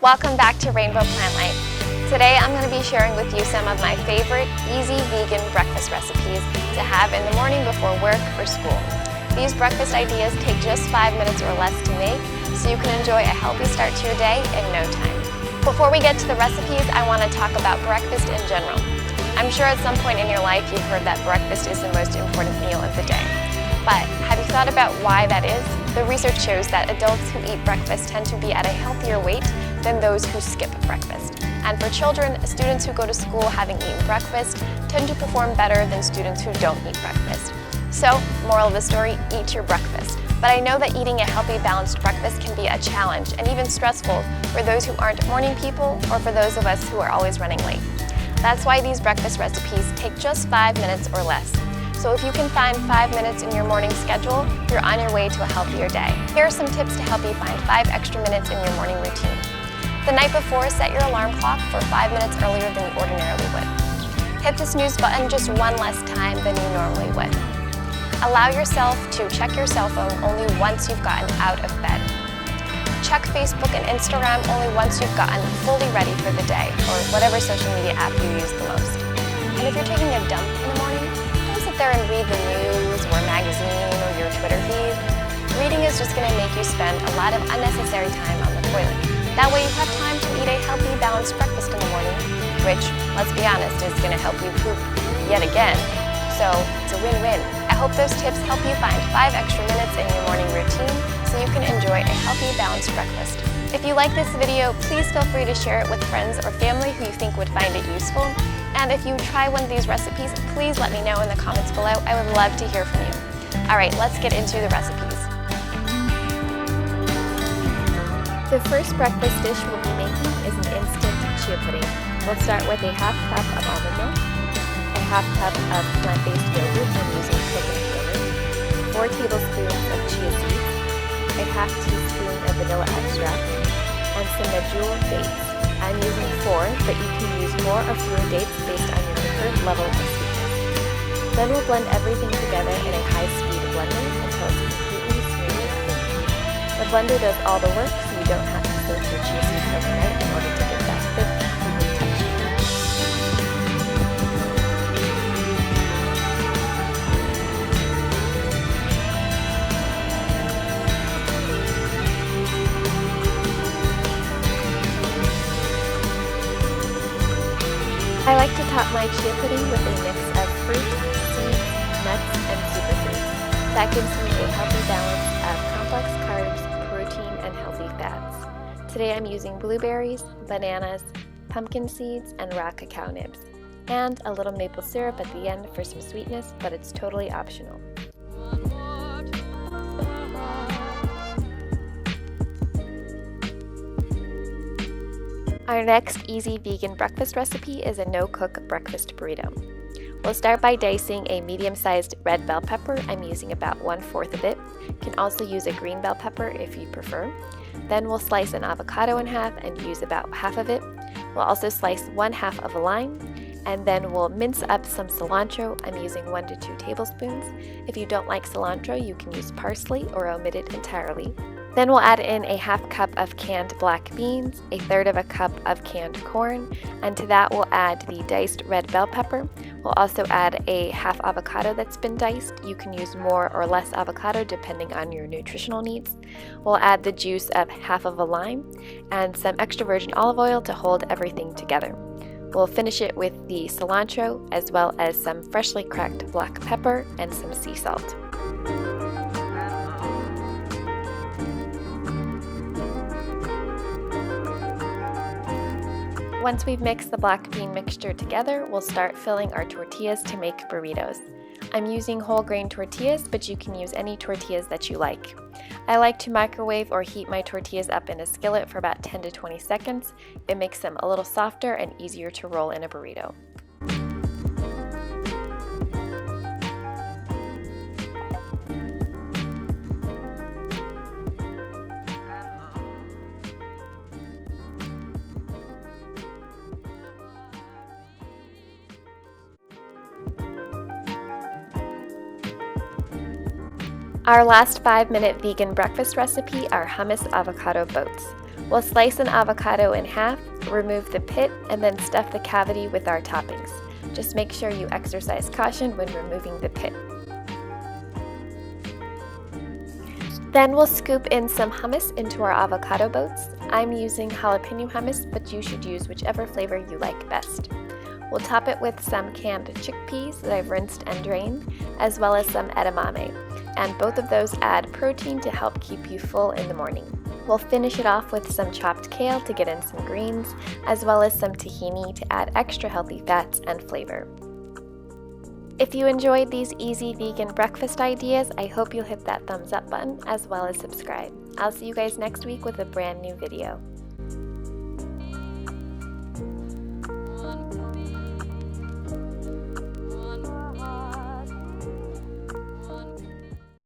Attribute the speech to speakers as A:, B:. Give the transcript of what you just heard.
A: Welcome back to Rainbow Plant Life. Today I'm going to be sharing with you some of my favorite easy vegan breakfast recipes to have in the morning before work or school. These breakfast ideas take just 5 minutes or less to make, so you can enjoy a healthy start to your day in no time. Before we get to the recipes, I want to talk about breakfast in general. I'm sure at some point in your life you've heard that breakfast is the most important meal of the day. But have you thought about why that is? The research shows that adults who eat breakfast tend to be at a healthier weight than those who skip breakfast. And for children, students who go to school having eaten breakfast tend to perform better than students who don't eat breakfast. So, moral of the story, eat your breakfast. But I know that eating a healthy, balanced breakfast can be a challenge and even stressful for those who aren't morning people or for those of us who are always running late. That's why these breakfast recipes take just 5 minutes or less. So if you can find 5 minutes in your morning schedule, you're on your way to a healthier day. Here are some tips to help you find 5 extra minutes in your morning routine. The night before, set your alarm clock for 5 minutes earlier than you ordinarily would. Hit the snooze button just one less time than you normally would. Allow yourself to check your cell phone only once you've gotten out of bed. Check Facebook and Instagram only once you've gotten fully ready for the day, or whatever social media app you use the most. And if you're taking a dump in the morning, don't sit there and read the news or magazine or your Twitter feed. Reading is just going to make you spend a lot of unnecessary time on the toilet. That way you have time to eat a healthy, balanced breakfast in the morning, which, let's be honest, is going to help you poop yet again. So it's a win-win. I hope those tips help you find 5 extra minutes in your morning routine so you can enjoy a healthy, balanced breakfast. If you like this video, please feel free to share it with friends or family who you think would find it useful. And if you try one of these recipes, please let me know in the comments below. I would love to hear from you. All right, let's get into the recipes. The first breakfast dish we'll be making is an instant chia pudding. We'll start with a half cup of almond milk, a half cup of plant-based yogurt, I'm using coconut yogurt, 4 tablespoons of chia seeds, a half teaspoon of vanilla extract, and some medjool dates. I'm using 4, but you can use more or fewer dates based on your preferred level of sweetness. Then we'll blend everything together in a high-speed blender until it's completely smooth. The blender does all the work, so you don't have to soak your chia seeds overnight in order to get that thick, creamy texture. I like to top my chia pudding with a mix of fruit, seeds, nuts, and superfoods. That gives me a healthy balance of complex carbs, protein, and healthy fats. Today I'm using blueberries, bananas, pumpkin seeds, and raw cacao nibs, and a little maple syrup at the end for some sweetness, but it's totally optional. Our next easy vegan breakfast recipe is a no-cook breakfast burrito. We'll start by dicing a medium-sized red bell pepper. I'm using about 1/4 of it. You can also use a green bell pepper if you prefer. Then we'll slice an avocado in half and use about half of it. We'll also slice 1/2 of a lime, and then we'll mince up some cilantro. I'm using 1 to 2 tablespoons. If you don't like cilantro, you can use parsley or omit it entirely. Then we'll add in a half cup of canned black beans, 1/3 of a cup of canned corn, and to that we'll add the diced red bell pepper. We'll also add a half avocado that's been diced. You can use more or less avocado depending on your nutritional needs. We'll add the juice of half of a lime and some extra virgin olive oil to hold everything together. We'll finish it with the cilantro as well as some freshly cracked black pepper and some sea salt. Once we've mixed the black bean mixture together, we'll start filling our tortillas to make burritos. I'm using whole grain tortillas, but you can use any tortillas that you like. I like to microwave or heat my tortillas up in a skillet for about 10 to 20 seconds. It makes them a little softer and easier to roll in a burrito. Our last 5-minute vegan breakfast recipe are hummus avocado boats. We'll slice an avocado in half, remove the pit, and then stuff the cavity with our toppings. Just make sure you exercise caution when removing the pit. Then we'll scoop in some hummus into our avocado boats. I'm using jalapeno hummus, but you should use whichever flavor you like best. We'll top it with some canned chickpeas that I've rinsed and drained, as well as some edamame, and both of those add protein to help keep you full in the morning. We'll finish it off with some chopped kale to get in some greens, as well as some tahini to add extra healthy fats and flavor. If you enjoyed these easy vegan breakfast ideas, I hope you'll hit that thumbs up button as well as subscribe. I'll see you guys next week with a brand new video.